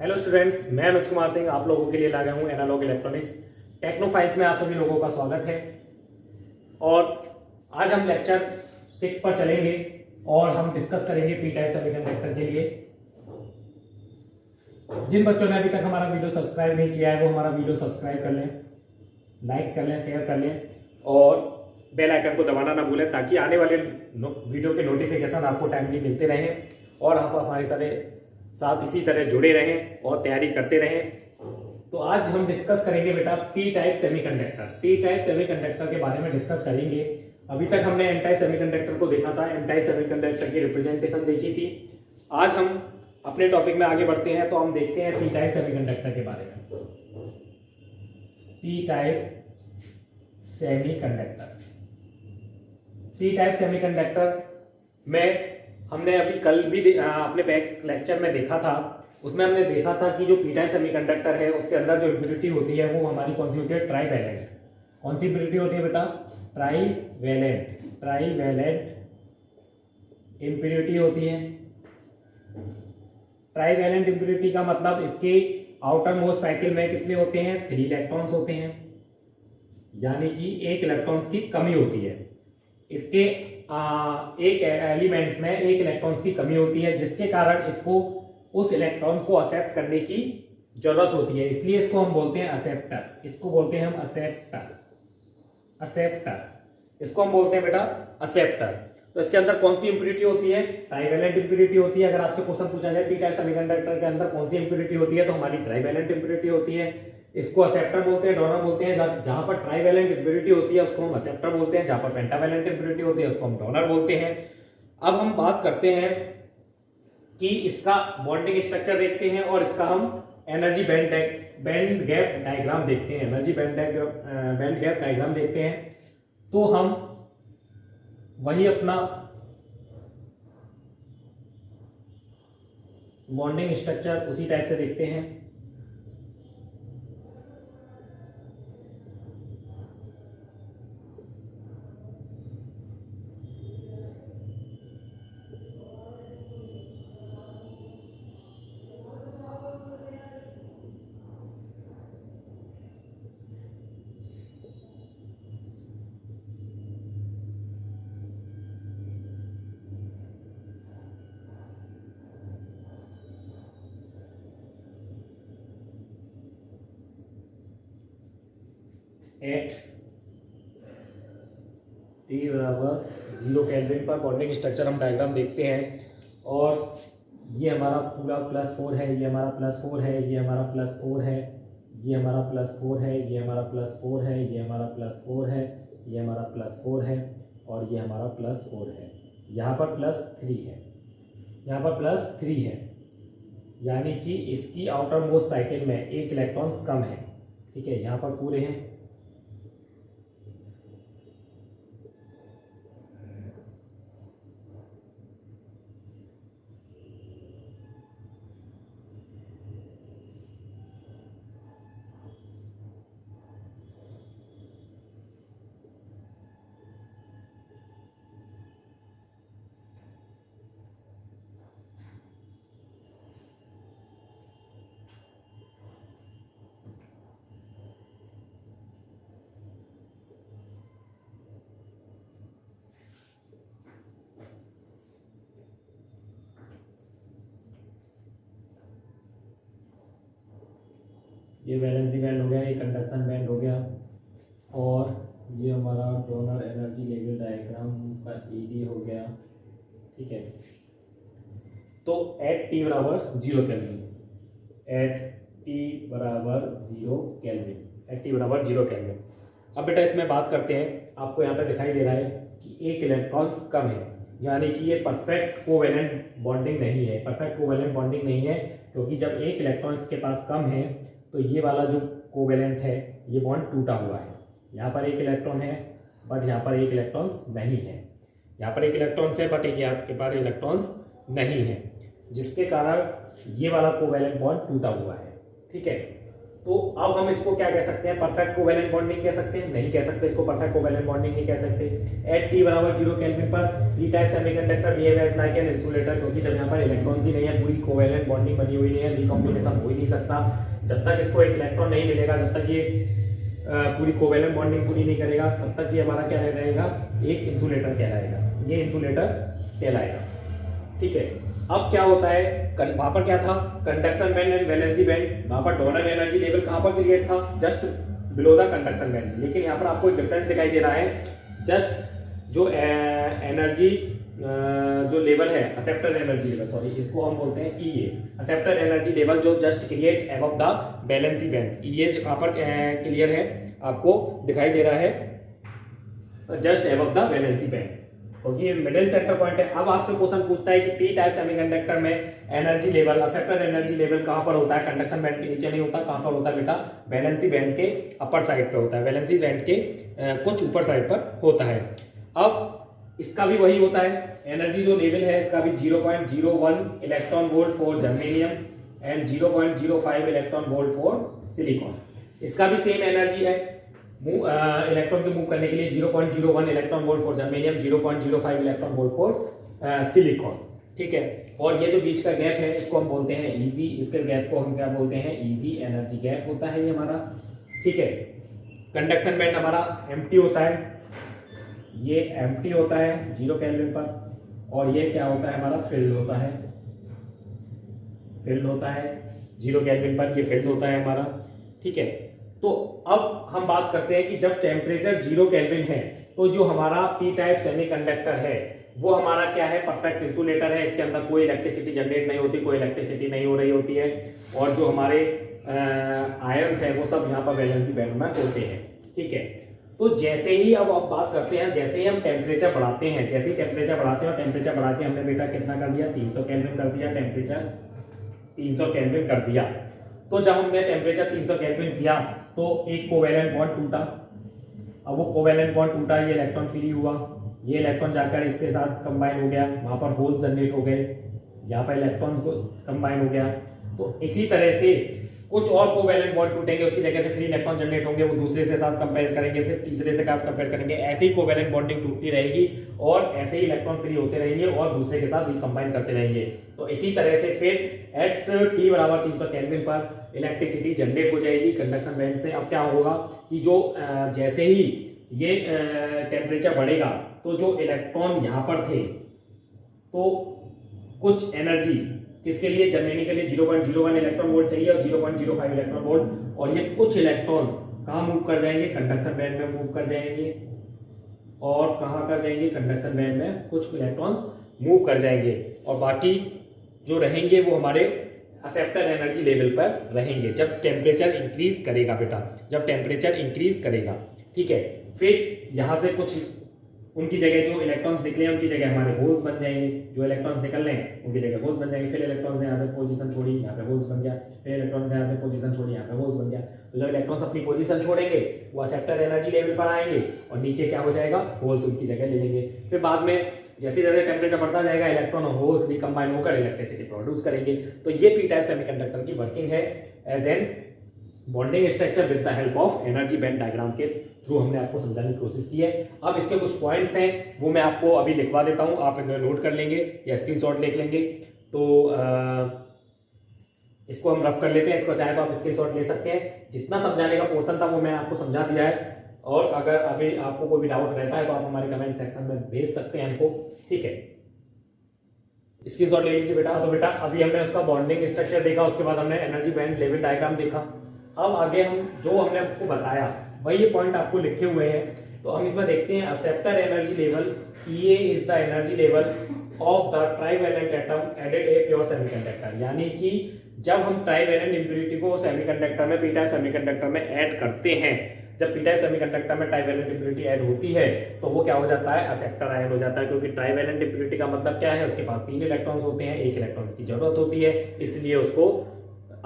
Hello students, मैं अनुज कुमार सिंह आप लोगों के लिए ला गया हूँ एनालॉग इलेक्ट्रॉनिक्स टेक्नोफाइल्स में। आप सभी लोगों का स्वागत है। और आज हम लेक्चर 6 पर चलेंगे और हम डिस्कस करेंगे पी टाइप सेमीकंडक्टर के लिए। जिन बच्चों ने अभी तक हमारा वीडियो सब्सक्राइब नहीं किया है वो हमारा वीडियो सब्सक्राइब कर लें, लाइक कर लें, शेयर कर लें और बेल आइकन को दबाना ना भूलें ताकि आने वाले वीडियो के नोटिफिकेशन आपको टाइमली मिलते रहें और आप हमारे साथ इसी तरह जुड़े रहें और तैयारी करते रहें। तो आज हम डिस्कस करेंगे बेटा p type semiconductor. P type semiconductor के बारे में डिस्कस करेंगे। अभी तक हमने एन टाइप सेमीकंडक्टर को देखा था, एन टाइप सेमीकंडक्टर की रिप्रेजेंटेशन देखी थी। आज हम अपने टॉपिक में आगे बढ़ते हैं तो हम देखते हैं पी टाइप सेमीकंडक्टर के बारे में। P type semiconductor, P type semiconductor में हमने अभी कल भी अपने बैक लेक्चर में देखा था। उसमें हमने देखा था कि जो पी टाइप सेमीकंडक्टर है उसके अंदर जो इम्प्योरिटी होती है वो हमारी कौन सी होती है? ट्राईवैलेंट। कौन सी इम्प्योरिटी होती है बेटा? ट्राईवैलेंट। ट्राईवैलेंट इम्प्योरिटी होती है। ट्राईवैलेंट इम्प्योरिटी का मतलब इसके आउटर मोस्ट साइकिल में कितने होते हैं? 3 इलेक्ट्रॉन्स होते हैं, यानी कि 1 इलेक्ट्रॉन्स की कमी होती है। इसके एक एलिमेंट्स में 1 इलेक्ट्रॉन्स की कमी होती है जिसके कारण इसको उस इलेक्ट्रॉन को एक्सेप्ट करने की जरूरत होती है, इसलिए इसको हम बोलते हैं एक्सेप्टर। इसको बोलते हैं हम एक्सेप्टर। एक्सेप्टर इसको हम बोलते हैं बेटा एक्सेप्टर। तो इसके अंदर कौन सी इंप्योरिटी होती है? ट्राईवैलेंट इंप्योरिटी होती है। अगर आपसे क्वेश्चन पूछा जाए पी टाइप सेमीकंडक्टर के अंदर कौन सी इंप्योरिटी होती है तो हमारी ट्राईवैलेंट इंप्योरिटी होती है। इसको एक्सेप्टर बोलते हैं, डोनर बोलते हैं। जहां पर ट्राईवैलेंट इंप्योरिटी होती है उसको हम एक्सेप्टर बोलते हैं, जहां पर पेंटावैलेंट इंप्योरिटी होती है उसको हम डोनर बोलते हैं। अब हम बात करते हैं कि इसका बॉन्डिंग स्ट्रक्चर देखते हैं और इसका हम एनर्जी बैंड गैप डायग्राम देखते हैं। एनर्जी बैंड गैप डायग्राम देखते हैं तो हम वही अपना बॉन्डिंग स्ट्रक्चर उसी टाइप से देखते हैं। एट टी बराबर 0 केल्विन पर बॉन्डिंग स्ट्रक्चर हम डायग्राम देखते हैं। और ये हमारा पूरा +4 है, ये हमारा +4 है, ये हमारा +4 है, ये हमारा +4 है, ये हमारा +4 है, ये हमारा +4 है, ये हमारा +4 है और ये हमारा +4 है। यहाँ पर +3 है, यहाँ पर +3 है, यानी कि इसकी आउटर मोस्ट साइकिल में 1 इलेक्ट्रॉन्स कम है। ठीक है, यहाँ पर पूरे हैं। ये वैलेंसी बैंड हो गया, ये कंडक्शन बैंड हो गया और ये हमारा डोनर एनर्जी लेवल डायग्राम का ईडी हो गया। ठीक है, तो एट टी बराबर 0 केल्विन, एट टी बराबर 0 केल्विन, एट टी बराबर 0 केल्विन। अब बेटा इसमें बात करते हैं। आपको यहाँ पर दिखाई दे रहा है कि 1 इलेक्ट्रॉन्स कम है, यानी कि ये परफेक्ट कोवेलेंट बॉन्डिंग नहीं है। परफेक्ट कोवेलेंट बॉन्डिंग नहीं है क्योंकि जब 1 इलेक्ट्रॉन्स के पास कम है तो ये वाला जो कोवेलेंट है ये बॉन्ड टूटा हुआ है। यहाँ पर 1 इलेक्ट्रॉन है बट यहाँ पर 1 इलेक्ट्रॉन्स नहीं है। यहाँ पर 1 इलेक्ट्रॉन्स है बट यहाँ पर इलेक्ट्रॉन्स नहीं है, जिसके कारण ये वाला कोवेलेंट बॉन्ड टूटा हुआ है। ठीक है, तो अब हम इसको क्या कह सकते हैं, परफेक्ट कोवेलेंट बॉन्डिंग कह सकते हैं? नहीं कह सकते, इसको परफेक्ट कोवेलेंट बॉन्डिंग नहीं कह सकते। एट T बराबर 0 केल्विन पर p type semiconductor behave as like an insulator, क्योंकि जब यहाँ पर इलेक्ट्रॉन ही नहीं है, पूरी कोवेलेंट बॉन्डिंग बनी हुई नहीं है, रिकॉम्बिनेशन हो ही नहीं सकता। जब तक इसको एक इलेक्ट्रॉन नहीं मिलेगा, जब तक ये पूरी कोवेलेंट बॉन्डिंग पूरी नहीं करेगा, तब तक ये हमारा क्या रहेगा, एक इंसुलेटर कहलाएगा, ये इंसुलेटर कहलाएगा। ठीक है, अब क्या होता है, वहां पर क्या था, conduction band and valency band, वहां पर डोनर एनर्जी लेवल कहां पर क्रिएट था, just below the conduction band. लेकिन यहाँ पर आपको एक डिफरेंस दिखाई दे रहा है, जस्ट जो एनर्जी जो लेवल है, एक्सेप्टर एनर्जी लेवल, सॉरी इसको हम बोलते हैं EA, एक्सेप्टर एनर्जी लेवल जो just create above the valency band, EA जो कहां पर क्लियर है, आपको दिखाई दे रहा है just above the valency band, क्योंकि ये मिडिल सेंटर पॉइंट है। अब आपसे क्वेश्चन पूछता है कि पी टाइप सेमीकंडक्टर में energy level, acceptor energy level कहां पर होता है, कंडक्शन बैंड के नीचे नहीं होता, कहां पर होता है बेटा, बैलेंसी बैंड के अपर साइड पे होता है, बैलेंसी बैंड के कुछ ऊपर साइड पर होता है। अब इसका भी वही होता है, एनर्जी जो लेवल है इसका भी 0.01 electron volt for germanium and 0.05 electron volt for silicon, इसका भी सेम एनर्जी है इलेक्ट्रॉन को मूव करने के लिए, 0.01 electron volt for germanium, 0.05 electron volt for silicon. ठीक है, और ये जो बीच का गैप है इसको हम बोलते हैं इजी, इसके गैप को हम क्या बोलते हैं, इजी एनर्जी गैप होता है ये हमारा। ठीक है, कंडक्शन बैंड हमारा एम्प्टी होता है, ये एम्प्टी होता है 0 केल्विन पर, और ये क्या होता है हमारा, फिल्ड होता है, फिल्ड होता है 0 केल्विन पर, ये फिल्ड होता है हमारा। ठीक है, तो अब हम बात करते हैं कि जब टेम्परेचर 0 केल्विन है तो जो हमारा पी टाइप सेमीकंडक्टर है वो हमारा क्या है, परफेक्ट इंसुलेटर है, इसके अंदर कोई इलेक्ट्रिसिटी जनरेट नहीं होती, कोई इलेक्ट्रिसिटी नहीं हो रही होती है, और जो हमारे आयन्स है वो सब यहाँ पर वैलेंसी बैंड में होते हैं। ठीक है, तो जैसे ही अब आप बात करते हैं, जैसे ही हम टेम्परेचर बढ़ाते हैं, जैसे ही टेम्परेचर बढ़ाते हैं, और टेम्परेचर बढ़ा के हमने बेटा कितना कर दिया, 300 केल्विन कर दिया, टेम्परेचर 300 केल्विन कर दिया। तो जब हमने टेम्परेचर 300 केल्विन किया तो एक कोवेलेंट बॉन्ड टूटा, अब वो कोवेलेंट बॉन्ड टूटा, ये इलेक्ट्रॉन फ्री हुआ, ये इलेक्ट्रॉन जाकर इसके साथ कंबाइन हो गया, वहां पर होल्स जनरेट हो गए, यहाँ पर इलेक्ट्रॉन्स को कंबाइन हो गया। तो इसी तरह से कुछ और कोवेलेंट बॉन्ड टूटेंगे, उसकी जगह से फ्री इलेक्ट्रॉन जनरेट होंगे, वो दूसरे से साथ कंपेयर करेंगे, फिर तीसरे से कंपेयर करेंगे, ऐसे ही कोवेलेंट बॉन्डिंग टूटती रहेगी और ऐसे ही इलेक्ट्रॉन फ्री होते रहेंगे और दूसरे के साथ रिकंबाइन करते रहेंगे। तो इसी तरह से फिर एट T बराबर 300 केल्विन पर इलेक्ट्रिसिटी जनरेट हो जाएगी कंडक्शन बैंड से। अब क्या होगा कि जो जैसे ही ये टेम्परेचर बढ़ेगा तो जो इलेक्ट्रॉन यहाँ पर थे तो कुछ एनर्जी किसके लिए, जर्मेनियम के लिए 0.01 इलेक्ट्रॉन वोल्ट चाहिए और 0.05 इलेक्ट्रॉन वोल्ट, और ये कुछ इलेक्ट्रॉन कहाँ मूव कर जाएंगे, कंडक्शन बैंड में मूव कर जाएंगे, और कहाँ कर जाएंगे, कंडक्शन बैंड में कुछ इलेक्ट्रॉन मूव कर जाएंगे, और बाकी जो रहेंगे वो हमारे एक्सेप्टर एनर्जी लेवल पर रहेंगे जब टेम्परेचर इंक्रीज करेगा बेटा, जब टेम्परेचर इंक्रीज करेगा। ठीक है, फिर यहाँ से कुछ उनकी जगह जो इलेक्ट्रॉन्स निकले उनकी जगह हमारे होल्स बन जाएंगे, जो इलेक्ट्रॉन्स निकल रहे हैं उनकी जगह होल्स बन जाएंगे, फिर इलेक्ट्रॉन्स ने यहाँ से पोजीशन छोड़ी, यहाँ पे होल्स बन गया, फिर इलेक्ट्रॉन्स ने यहाँ से पोजीशन छोड़ी, यहाँ पे होल्स बन गया। तो जब इलेक्ट्रॉन्स अपनी पोजीशन छोड़ेंगे वो एक्सेप्टर एनर्जी लेवल पर आएंगे और नीचे क्या हो जाएगा, होल्स उनकी जगह ले लेंगे। फिर बाद में जैसे जैसे टेम्परेचर बढ़ता जाएगा इलेक्ट्रॉन और होल्स भी कंबाइन होकर इलेक्ट्रिसिटी प्रोड्यूस करेंगे। तो ये पी टाइप सेमीकंडक्टर की वर्किंग है as an bonding structure with the help of energy band diagram के थ्रू हमने आपको समझाने की कोशिश की है। अब इसके कुछ पॉइंट्स हैं वो मैं आपको अभी लिखवा देता हूं, आप इन्हें नोट कर लेंगे या स्क्रीनशॉट लिख लेंगे। तो इसको हम रफ कर लेते हैं, इसको चाहे तो आप स्क्रीनशॉट ले सकते हैं। जितना समझाने का पोर्शन था वो मैं आपको समझा दिया है, और अगर अभी आपको कोई भी डाउट रहता है तो आप हमारे कमेंट सेक्शन में भेज सकते हैं हमको। ठीक है, स्क्रीनशॉट ले लीजिए बेटा। तो बेटा अभी हमने उसका बॉन्डिंग स्ट्रक्चर देखा, उसके बाद हमने एनर्जी बैंड लेवल डायग्राम देखा। अब आगे हम जो हमने आपको बताया वही ये पॉइंट आपको लिखे हुए हैं। तो हम इसमें देखते हैं acceptor energy level EA is the energy level of the trivalent atom added a pure semiconductor, यानी कि जब हम ट्राइवेलेंट इंप्योरिटी को सेमीकंडक्टर में, पी टाइप सेमीकंडक्टर में ऐड करते हैं, जब पी टाइप सेमीकंडक्टर में ट्राइवेलेंट इंप्योरिटी ऐड होती है तो वो क्या हो जाता है, एक्सेप्टर आयन हो जाता है। क्योंकि ट्राइवेलेंट इंप्योरिटी का मतलब क्या है, उसके पास 3 इलेक्ट्रॉन्स होते हैं, 1 इलेक्ट्रॉन्स की जरूरत होती है, इसलिए उसको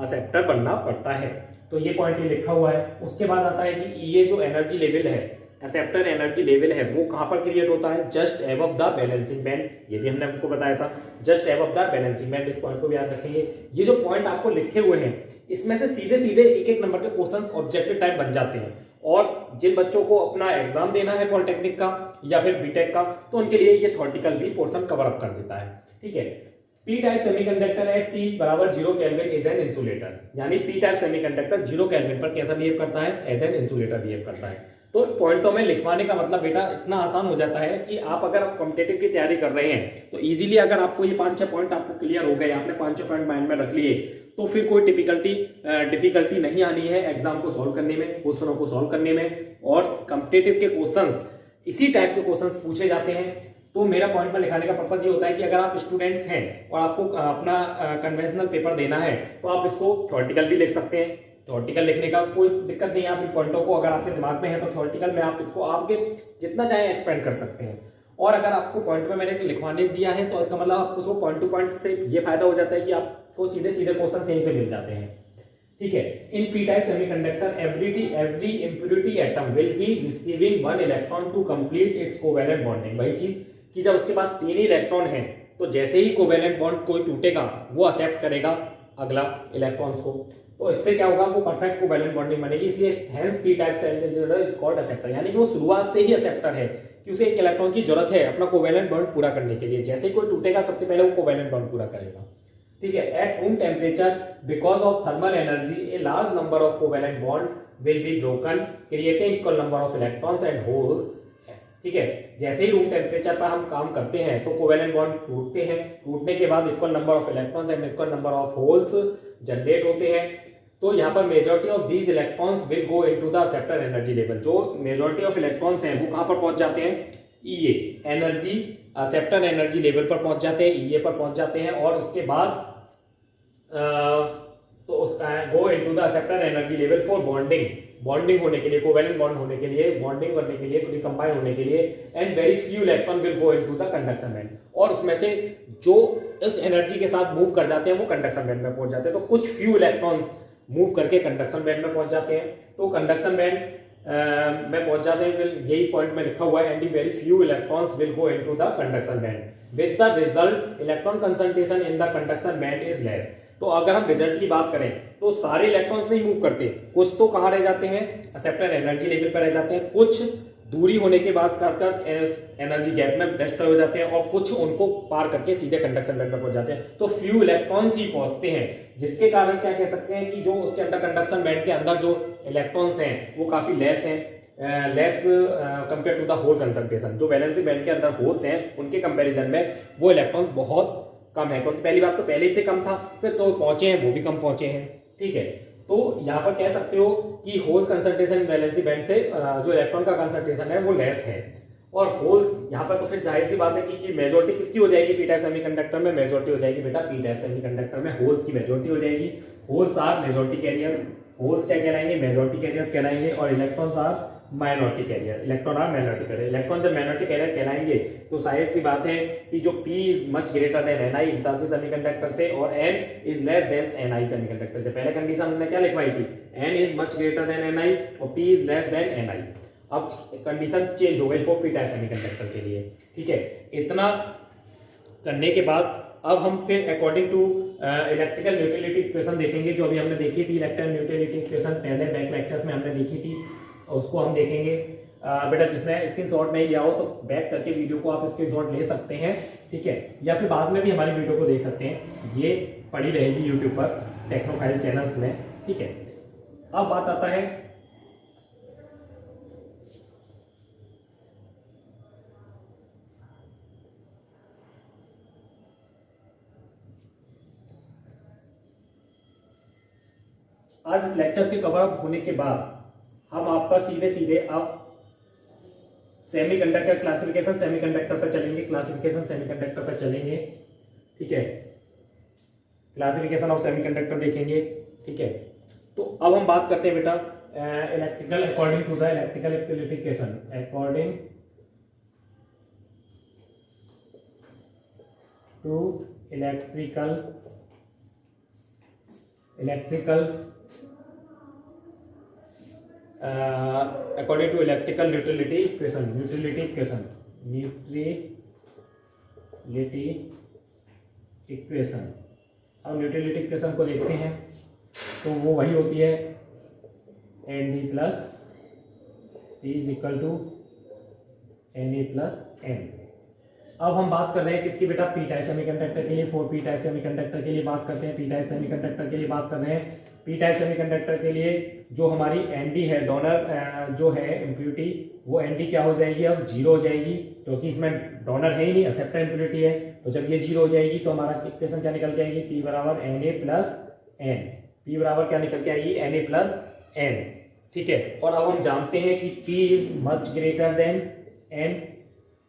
एक्सेप्टर बनना पड़ता है। तो ये पॉइंट ये लिखा हुआ है। उसके बाद आता है कि ये जो एनर्जी लेवल है, एक्सेप्टर एनर्जी लेवल है, वो कहां पर क्रिएट होता है, just above the balancing band. ये भी हमने आपको बताया था, just above the balancing band. इस पॉइंट को भी याद रखेंगे। ये जो पॉइंट आपको लिखे हुए हैं इसमें से सीधे सीधे एक एक नंबर के क्वेश्चंस ऑब्जेक्टिव टाइप बन जाते हैं। और जिन बच्चों को अपना एग्जाम देना है पॉलिटेक्निक का या फिर बीटेक का, तो उनके लिए ये थ्योरेटिकल भी पोर्शन कवर अप कर देता है। ठीक है, पी टाइप सेमीकंडक्टर है, T बराबर 0 केल्विन इज एन इंसुलेटर, यानी पी टाइप सेमीकंडक्टर 0 केल्विन पर कैसा बिहेव करता है, एज एन इंसुलेटर बिहेव करता है। तो पॉइंटों में लिखवाने का मतलब बेटा इतना आसान हो जाता है कि आप अगर कॉम्पिटेटिव की तैयारी कर रहे हैं तो इजीली अगर आपको ये 5-6 पॉइंट आपको क्लियर हो गए, आपने 5-6 पॉइंट माइंड में रख लिए, तो फिर कोई डिफिकल्टी नहीं आनी है एग्जाम को सॉल्व करने में, क्वेश्चनों को सॉल्व करने में। और कॉम्पिटेटिव के क्वेश्चंस इसी टाइप के क्वेश्चंस पूछे जाते हैं। तो मेरा पॉइंट में लिखाने का पर्पज ये होता है कि अगर आप स्टूडेंट्स हैं और आपको अपना कन्वेंशनल पेपर देना है तो आप इसको थ्योरेटिकल भी लिख सकते हैं। थ्योरेटिकल लिखने का कोई दिक्कत नहीं है, आप इन पॉइंटों को अगर आपके दिमाग में है तो थ्योरेटिकल में आप इसको आपके जितना चाहे एक्सपेंड कर सकते हैं। और अगर आपको पॉइंट में मैंने लिखवाने दिया है तो इसका मतलब आपको उसको पॉइंट टू पॉइंट से ये फायदा हो जाता है कि आपको सीधे सीधे क्वेश्चन यहीं से मिल जाते हैं। ठीक है, in P type semiconductor every impurity atom will be receiving 1 electron to complete its covalent bonding. वही चीज कि जब उसके पास 3 ही इलेक्ट्रॉन है तो जैसे ही कोवैलेंट बॉन्ड कोई टूटेगा वो एक्सेप्ट करेगा अगला इलेक्ट्रॉन्स को, तो इससे क्या होगा, वो परफेक्ट कोवैलेंट बॉन्डिंग बनेगी। इसलिए hence P type semiconductor is called acceptor, यानी कि वो शुरुआत से ही एक्सेप्टर है कि उसे एक इलेक्ट्रॉन की जरूरत है अपना कोवैलेंट बॉन्ड पूरा करने के लिए। जैसे ही कोई टूटेगा सबसे पहले वो कोवैलेंट बॉन्ड पूरा करेगा। ठीक है, at room temperature because of thermal energy a large number of covalent bond will be broken creating equal number of electrons and holes. ठीक है, जैसे ही रूम टेम्परेचर पर हम काम करते हैं तो कोवैलेंट बॉन्ड टूटते हैं, टूटने के बाद equal number of electrons and equal number of holes generate होते हैं। तो यहाँ पर majority of these electrons will go into the acceptor energy level. जो मेजॉरिटी ऑफ इलेक्ट्रॉन्स हैं वो कहाँ पर पहुंच जाते हैं, ईए एनर्जी एक्सेप्टर एनर्जी लेवल पर पहुंच जाते हैं, ईए पर पहुंच जाते हैं। और उसके बाद तो उसका go into the acceptor energy level for bonding होने के लिए, कोवैलेंट बॉन्ड होने के लिए, बॉन्डिंग करने के लिए, रिकम्बाइन होने के लिए। And very few electron will go into the conduction band, और उसमें से जो इस एनर्जी के साथ मूव कर जाते हैं वो कंडक्शन बैंड में पहुंच जाते हैं। तो कुछ फ्यू इलेक्ट्रॉन्स मूव करके कंडक्शन बैंड में पहुंच जाते हैं, तो कंडक्शन बैंड में पहुंच जाते हैं, यही पॉइंट में लिखा हुआ है, and very few electrons will go into the conduction band with the result electron concentration in the conduction band is less. तो अगर हम रिजल्ट की बात करें तो सारे इलेक्ट्रॉन्स नहीं मूव करते, कुछ तो कहां रह जाते हैं, एक्सेप्टर एनर्जी लेवल पर रह जाते हैं, कुछ दूरी होने के बाद एनर्जी गैप में डिस्ट्रॉय हो जाते हैं, और कुछ उनको पार करके सीधे कंडक्शन बैंड में पहुंच जाते हैं। तो फ्यू इलेक्ट्रॉन्स ही पहुंचते हैं, जिसके कारण क्या कह सकते हैं कि जो उसके अंदर कंडक्शन बैंड के अंदर जो इलेक्ट्रॉन्स हैं वो काफी लेस हैं, less compare to the hole concentration. जो वैलेंसी बैंड के अंदर होल्स हैं उनके कंपैरिजन में वो इलेक्ट्रॉन्स बहुत कम है, क्योंकि पहली बात तो पहले से कम था, फिर तो पहुंचे हैं वो भी कम पहुंचे हैं। ठीक है, तो यहाँ पर कह सकते हो कि होल कंसंट्रेशन वैलेंसी बैंड से जो इलेक्ट्रॉन का कंसंट्रेशन है वो लेस है। और होल्स यहाँ पर तो फिर जाहिर सी बात है कि मेजॉरिटी किसकी हो जाएगी, पी टाइप सेमीकंडक्टर में मेजॉरिटी हो जाएगी बेटा, पी टाइप सेमीकंडक्टर में होल्स की मेजॉरिटी हो जाएगी। Holes are majority carriers, holes क्या कहलाएंगे, मेजॉरिटी कैरियर्स कहलाएंगे, और electrons are minority carrier, electron are minority carrier. Electron जब माइनॉरिटी कैरियर कहलाएंगे तो जाहिर सी बात है कि जो P is much greater than Ni internship semiconductor से, और N is less than Ni semiconductor से। पहले कंडीशन हमने क्या लिखवाई थी, N is much greater than Ni और P is less than Ni। अब कंडीशन चेंज हो गई फॉर पी टाइप सेमीकंडक्टर के लिए। ठीक है, इतना करने के बाद अब हम फिर according to electrical neutrality equation देखेंगे, जो अभी हमने देखी थी इलेक्ट्रिकल न्यूट्रलिटी इक्वेशन पहले बैक लेक्चर्स में हमने देखी थी, उसको हम देखेंगे। बेटा जिसने स्क्रीनशॉट नहीं लिया हो तो बैक करके वीडियो को आप स्क्रीनशॉट ले सकते हैं। ठीक है, या फिर बाद में भी हमारी वीडियो को देख सकते हैं, ये पड़ी रहेगी यूट्यूब पर टेक्नोफाइल चैनल्स में। ठीक है, अब बात आता है आज इस लेक्चर के कवर अप होने के बाद हम आपका सीधे सीधे अब सेमीकंडक्टर क्लासिफिकेशन सेमीकंडक्टर पर चलेंगे, क्लासिफिकेशन सेमीकंडक्टर पर चलेंगे। ठीक है, क्लासिफिकेशन ऑफ सेमीकंडक्टर देखेंगे। ठीक है, तो अब हम बात करते हैं बेटा electrical according to the electrical equality equation, according to electrical according to electrical neutrality equation, neutrality equation। अब न्यूट्रलिटी इक्वेशन को देखते हैं। तो वो वही होती है Na plus P is equal to Na plus N। अब हम बात कर रहे हैं किसकी बेटा, पी टाइप सेमीकंडक्टर के लिए, 4p टाइप सेमीकंडक्टर के लिए बात करते हैं, पी टाइप सेमीकंडक्टर के लिए बात कर रहे हैं। पी टाइप सेमीकंडक्टर के लिए जो हमारी Nd है, डोनर जो है इम्प्योरिटी, वो Nd क्या हो जाएगी, अब जीरो हो जाएगी, क्योंकि इसमें डोनर है ही नहीं, एक्सेप्टर इम्प्योरिटी है। तो जब ये जीरो हो जाएगी तो हमारा इक्वेशन क्या निकल के आएगी, P बराबर Na प्लस N। P बराबर क्या निकल के आएगी, Na प्लस N। ठीक है, और अब हम जानते हैं कि P is much greater than N,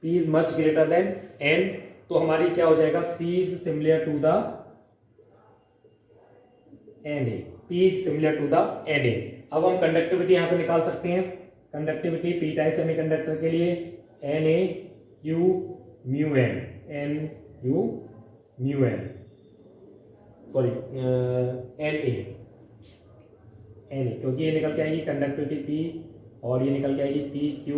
P is much greater than N, तो हमारी क्या हो जाएगा, P is similar to the Na, P is similar to the Na। अब हम कंडक्टिविटी यहां से निकाल सकते हैं, कंडक्टिविटी पी टाइप सेमीकंडक्टर के लिए Na Q mu N, N Q mu N, sorry Na, क्योंकि ये निकल के आएगी कंडक्टिविटी P और ये निकल के आएगी P Q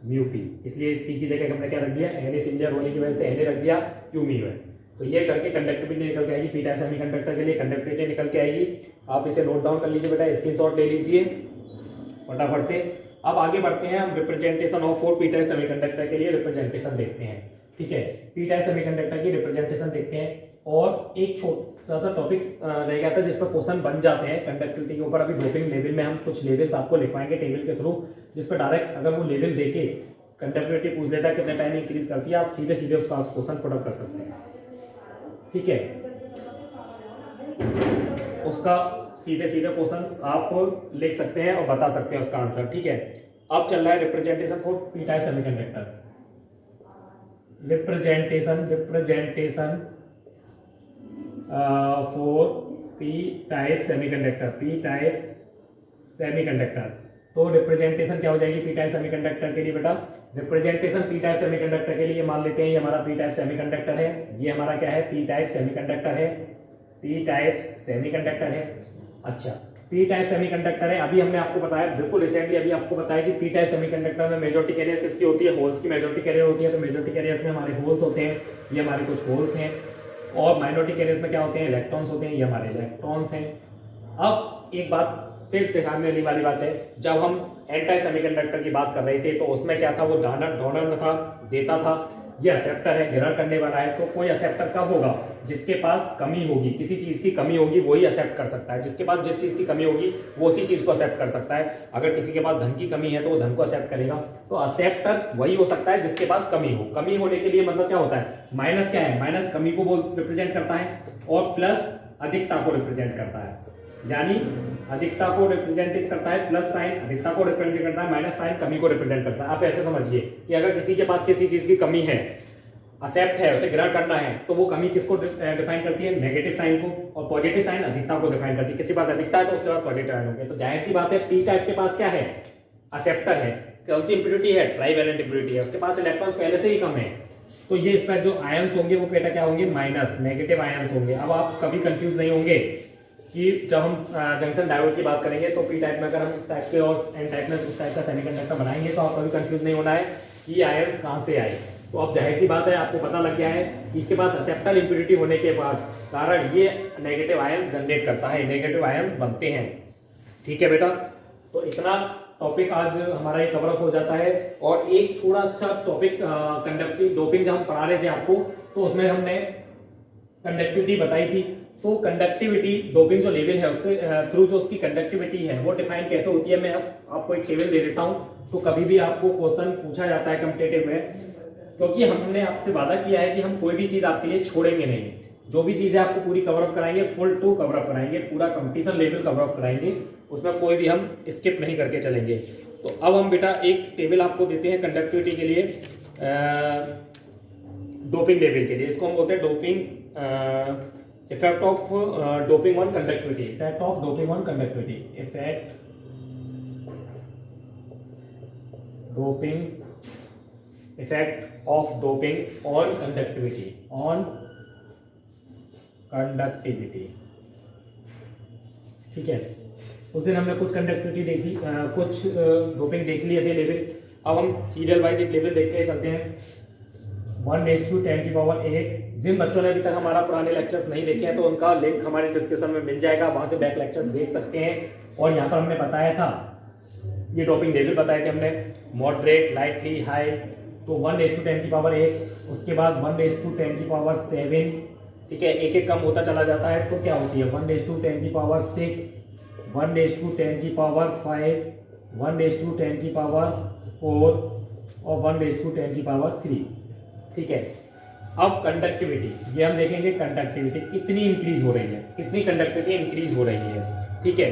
म्यू P, इसलिए इस P की जगह हमने क्या रख दिया, Na सिमिलर होने की वजह से Na रख दिया, Q म्यू है। तो ये करके कंडक्टिविटी निकल के आएगी पी टाइप सेमीकंडक्टर के लिए, कंडक्टिविटी निकल के आएगी। आप इसे नोट डाउन कर लीजिए बेटा, स्क्रीनशॉट ले लीजिए फटाफट से। अब आगे बढ़ते हैं, हम representation of 4 P type semiconductor के लिए रिप्रेजेंटेशन देखते हैं। ठीक है, पी टाइप सेमीकंडक्टर की रिप्रेजेंटेशन देखते हैं, और एक छोटा सा टॉपिक रह गया था जिस पर क्वेश्चन बन जाते हैं कंडक्टिविटी के ऊपर। अभी डोपिंग लेवल में हम कुछ लेवल्स आपको लिखवाएंगे टेबल के थ्रू, जिस पर डायरेक्ट अगर वो लेवल देके कंडक्टिविटी पूछ लेता है कितने टाइम इंक्रीज करती है, आप सीधे सीधे उसका क्वेश्चन पुट अप कर सकते हैं। ठीक है, उसका सीधे सीधे क्वेश्चन आप लिख सकते हैं और बता सकते हैं उसका आंसर। ठीक है, अब चल रहा है representation for P type semiconductor, representation for P type semiconductor, P type semiconductor. तो रिप्रेजेंटेशन क्या हो जाएगी पी टाइप सेमीकंडक्टर के लिए बेटा, रिप्रेजेंटेशन पी टाइप सेमीकंडक्टर के लिए मान लेते हैं ये हमारा पी टाइप सेमीकंडक्टर है, ये हमारा क्या है, पी टाइप सेमीकंडक्टर है, पी टाइप सेमीकंडक्टर है। अच्छा, पी टाइप सेमीकंडक्टर है, अभी हमने आपको बताया बिल्कुल रिसेंटली अभी आपको बताया कि पी टाइप सेमीकंडक्टर में मेजॉरिटी कैरियर किसकी होती है, होल्स की मेजॉरिटी कैरियर होती है। तो मेजॉरिटी कैरियर्स में हमारे होल्स होते हैं, ये हमारे कुछ होल्स हैं, और माइनॉरिटी कैरियर्स में क्या होते हैं, इलेक्ट्रॉन्स होते हैं, ये हमारे इलेक्ट्रॉन्स हैं। अब एक बात फिर ध्यान देने वाली बात है, जब हम एन टाइप सेमीकंडक्टर की बात कर रहे थे तो उसमें क्या था, वो डोनर था, देता था, ये एक्सेप्टर है, ग्रहण करने वाला है। तो कोई एक्सेप्टर कब होगा, जिसके पास कमी होगी, किसी चीज की कमी होगी वही एक्सेप्ट कर सकता है। जिसके पास जिस चीज की कमी होगी वो उसी चीज को एक्सेप्ट कर सकता है। अगर किसी के पास धन की कमी है तो वो धन को एक्सेप्ट करेगा। तो एक्सेप्टर वही हो सकता है जिसके पास कमी हो। कमी होने के लिए मतलब क्या होता है, माइनस क्या है, माइनस कमी को वो रिप्रेजेंट करता है, और प्लस अधिकता को रिप्रेजेंट करता है। यानी अधिकता को रिप्रेजेंट करता है प्लस साइन, अधिकता को रिप्रेजेंट करता है, माइनस साइन कमी को रिप्रेजेंट करता है। आप ऐसे समझिए कि अगर किसी के पास किसी चीज की कमी है, एक्सेप्ट है, उसे ग्रहण करना है, तो वो कमी किसको डिफाइन करती है, नेगेटिव साइन को, और पॉजिटिव साइन अधिकता को डिफाइन करती है। किसी के पास अधिकता है तो उसके पास पॉजिटिव साइन होंगे। तो जाहिर सी बात है पी टाइप के पास क्या है, एक्सेप्टर है, कौन सी इंप्योरिटी है, ट्राइवेलेंट इंप्योरिटी है, उसके पास इलेक्ट्रॉन पहले से ही कम है। तो ये इसका जो आयंस होंगे वो बेटा क्या होंगे, माइनस, नेगेटिव आयंस होंगे। अब आप कभी कंफ्यूज नहीं होंगे कि जब हम जंक्शन डायोड की बात करेंगे तो पी टाइप में अगर हम इस टाइप के और एन टाइप में उस टाइप का सेमीकंडक्टर बनाएंगे तो आप कभी कंफ्यूज नहीं होना है कि आयंस कहां से आए। तो अब जाहिर सी बात है आपको पता लग गया है कि इसके पास एक्सेप्टर इंप्योरिटी होने के बाद कारण ये नेगेटिव आयंस जनरेट करता है, नेगेटिव आयंस बनते हैं। ठीक है बेटा, तो इतना टॉपिक आज हमारा ये कवर अप हो जाता है। और एक थोड़ा अच्छा टॉपिक कंडक्टिव डोपिंग जब हम पढ़ा रहे थे आपको, तो उसमें हमने कंडक्टिविटी बताई थी। तो कंडक्टिविटी डोपिंग जो लेवल है उससे थ्रू जो उसकी कंडक्टिविटी है वो डिफाइन कैसे होती है, मैं आपको एक टेबल दे देता हूँ। तो कभी भी आपको क्वेश्चन पूछा जाता है कॉम्पिटिटिव में, क्योंकि हमने आपसे वादा किया है कि हम कोई भी चीज आपके लिए छोड़ेंगे नहीं, जो भी चीजें आपको पूरी कवर अप कराएंगे, फुल टू कवर अप कराएंगे, पूरा कंपटीशन लेवल कवर अप कराएंगे, उसमें कोई भी हम स्किप नहीं करके चलेंगे। तो अब हम बेटा एक टेबल आपको देते हैं कंडक्टिविटी के लिए, डोपिंग लेवल के लिए। इसको हम बोलते हैं doping effect of doping on conductivity, effect of doping on conductivity, effect doping, effect of doping on conductivity, on conductivity. ठीक है, उस दिन हमने कुछ कंडक्टिविटी देखी, कुछ डोपिंग देख लिए थे लेवल। अब हम सीरियल वाइज एक लेवल देखते चलते हैं। 1/10⁸। जिन बच्चों ने अभी तक हमारा पुराने लेक्चर्स नहीं देखे हैं तो उनका लिंक हमारे डिस्क्रिप्शन में मिल जाएगा, वहां से बैक लेक्चर्स देख सकते हैं। और यहाँ पर हमने बताया था, ये डोपिंग लेवल बताए थे हमने, मॉडरेट, लाइटली, हाई। तो 1/10⁸, उसके बाद 1/10⁷, ठीक है, एक एक कम होता चला जाता है तो क्या होती है 1/10⁶, 1/10⁵, 1/10⁴ और 1/10�3, ठीक है। अब कंडक्टिविटी, ये हम देखेंगे कंडक्टिविटी कितनी इंक्रीज हो रही है, कितनी कंडक्टिविटी इंक्रीज हो रही है, ठीक है।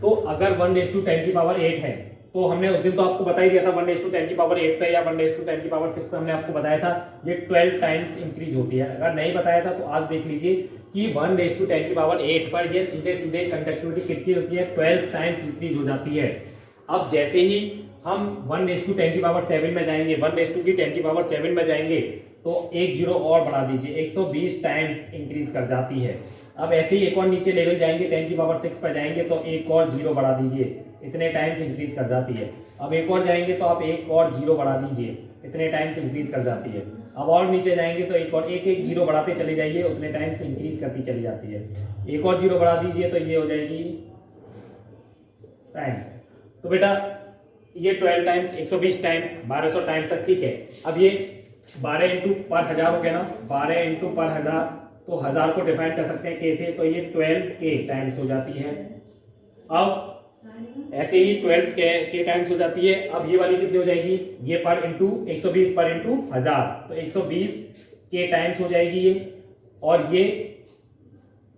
तो अगर 1/10⁸ है तो हमने उस दिन तो आपको बता ही दिया था 1/10⁸ पे या 1/10⁶ पे हमने आपको बताया था ये 12 टाइम्स इंक्रीज होती है। अगर नहीं बताया था तो आज देख लीजिए कि 1/10⁸ पर ये सीधे सीधे कंडक्टिविटी कितनी होती है, 12 टाइम्स इंक्रीज हो जाती है। अब जैसे ही हम 1/10⁷ में जाएंगे, 1/10⁷ में जाएंगे तो एक जीरो और बढ़ा दीजिए, 120 टाइम्स इंक्रीज कर जाती है। अब ऐसे ही एक और नीचे लेवल जाएंगे, 10⁶ पर जाएंगे तो एक और जीरो बढ़ा दीजिए, इतने टाइम्स इंक्रीज कर जाती है। अब एक और जाएंगे तो आप एक और जीरो बढ़ा दीजिए, इतने टाइम्स इंक्रीज कर जाती है। अब और नीचे जाएंगे तो एक और एक जीरो बढ़ाते चले जाइए, उतने टाइम्स इंक्रीज करती चली जाती है। एक और जीरो बढ़ा दीजिए तो ये हो जाएगी टाइम्स। तो बेटा ये 12 टाइम्स, 120 टाइम्स, 1200 टाइम्स तक, ठीक है। अब ये 12 इंटू पर हजार हो गया ना, 12 इंटू पर हजार, तो हजार को डिफाइन कर सकते हैं कैसे, तो ये 12K टाइम्स हो जाती है। अब ऐसे ही 12K टाइम्स हो जाती है। अब ये वाली कितनी हो जाएगी, ये पर इंटू 120 पर इंटू हजार, तो 120K टाइम्स हो जाएगी ये, और ये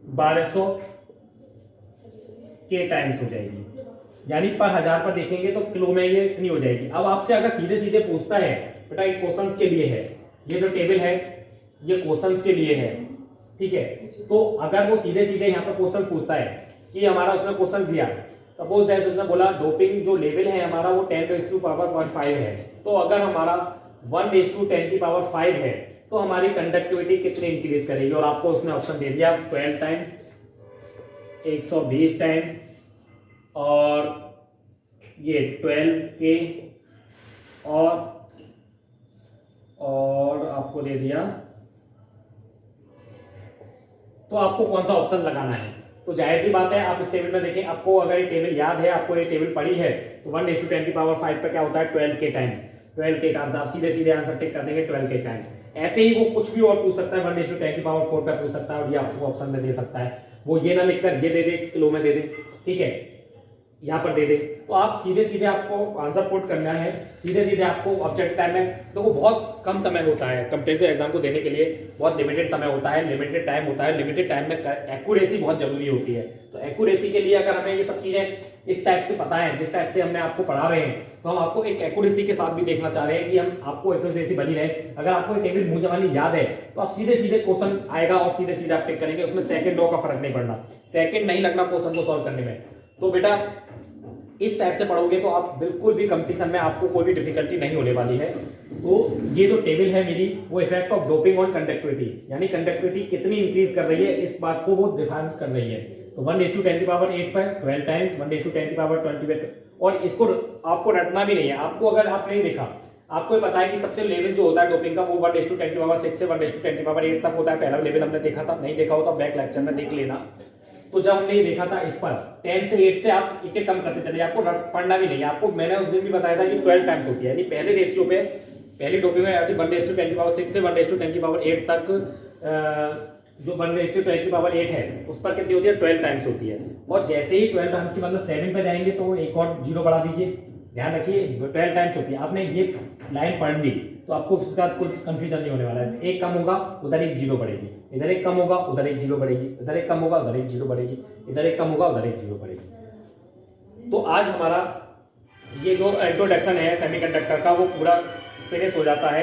1200K टाइम्स हो जाएगी, यानी पर हजार पर देखेंगे तो किलो में ये इतनी हो जाएगी। अब आपसे अगर सीधे सीधे पूछता है बेटा, ये क्वेश्चंस के लिए है, ये जो टेबल है ये क्वेश्चंस के लिए है, ठीक है। तो अगर वो सीधे सीधे यहाँ पर क्वेश्चन पूछता है कि हमारा उसने क्वेश्चन दिया, सपोज दैट उसने बोला डोपिंग जो लेवल है हमारा वो 10⁵ है, तो अगर हमारा 1/10⁵ है तो हमारी कंडक्टिविटी कितनी इंक्रीज करेगी, और आपको उसने ऑप्शन दे दिया 12 टाइम्स, 120 टाइम्स, और ये 12K, और आपको दे दिया, तो आपको कौन सा ऑप्शन लगाना है। तो जाहिर सी बात है आप इस टेबल में देखें, आपको अगर ये टेबल याद है, आपको ये टेबल पढ़ी है, तो 1/10⁵ पे क्या होता है 12K टाइम्स, 12K टाइम्स। आप सीधे सीधे आंसर टिक कर देंगे 12K टाइम्स। ऐसे ही वो कुछ भी और पूछ सकता है, 1/10⁴ पे पूछ सकता है, और ये आपको ऑप्शन में दे सकता है। वो ये ना लिखकर ये दे दे, किलो में दे दे, ठीक है, यहाँ पर दे दे। तो आप सीधे सीधे आपको आंसर पुट करना है, सीधे सीधे आपको ऑब्जेक्ट टाइम में, तो वो बहुत कम समय होता है कॉम्पिटिटिव एग्जाम को देने के लिए, बहुत लिमिटेड समय होता है, लिमिटेड टाइम होता है। लिमिटेड टाइम में एक्यूरेसी बहुत जरूरी होती है। तो एक्यूरेसी के लिए अगर हमें ये सब चीजें इस टाइप से पता है, जिस टाइप से हमने आपको पढ़ा रहे हैं, तो हम आपको एक एक्यूरेसी के साथ भी देखना चाह रहे हैं कि हम आपको एक्यूरेसी बनी रहे। अगर आपको टेबल मुंह जबानी याद है तो आप सीधे सीधे क्वेश्चन आएगा और सीधे सीधे आप टिक करेंगे, उसमें सेकंड का फर्क नहीं पड़ना, सेकंड नहीं लगना क्वेश्चन को सॉल्व करने में। तो बेटा इस टाइप से पढ़ोगे तो आप बिल्कुल भी कंपटीशन में आपको कोई भी डिफिकल्टी नहीं होने वाली है। तो ये जो टेबल है मेरी, वो effect of doping on conductivity, यानी कंडक्टिविटी कितनी इंक्रीज कर रही है इस बात को वो डिफाइन कर रही है। तो 1/10⁸ पर 12 टाइम्स, 1/10⁻20, और इसको आपको रटना भी नहीं है। आपको अगर आप नहीं देखा, आपको पता है कि सबसे लेवल जो होता है डोपिंग का वो 1/10⁶ से 1/10⁸ तक होता है। पहला लेवल हमने देखा था, नहीं देखा हो तो बैक लेक्चर में देख लेना। तो जब हमने देखा था इस पर 10 से 8 से आप एक एक कम करते चले, आपको पढ़ना भी नहीं है। आपको मैंने उस दिन भी बताया था कि 12 टाइम्स होती है, यानी पहले रेशियो पे, पहली डोपिंग में 1/10⁻6 से 1/10⁸ तक, जो 1/10⁸ है उस पर कितनी होती है 12 टाइम्स होती है। और जैसे ही 12 टाइम्स के मतलब 7 पे जाएंगे तो एक और जीरो बढ़ा दीजिए, ध्यान रखिए 12 टाइम्स होती है। आपने ये लाइन पढ़ ली तो आपको उसके बाद कुछ कंफ्यूजन नहीं होने वाला है। एक कम होगा उधर एक जीरो बढ़ेगी, इधर एक कम होगा उधर एक जीरो बढ़ेगी, इधर एक कम होगा उधर एक जीरो बढ़ेगी, इधर एक कम होगा उधर एक जीरो बढ़ेगी। तो आज हमारा ये जो इंट्रोडक्शन है सेमीकंडक्टर का वो पूरा फिनिश हो जाता है।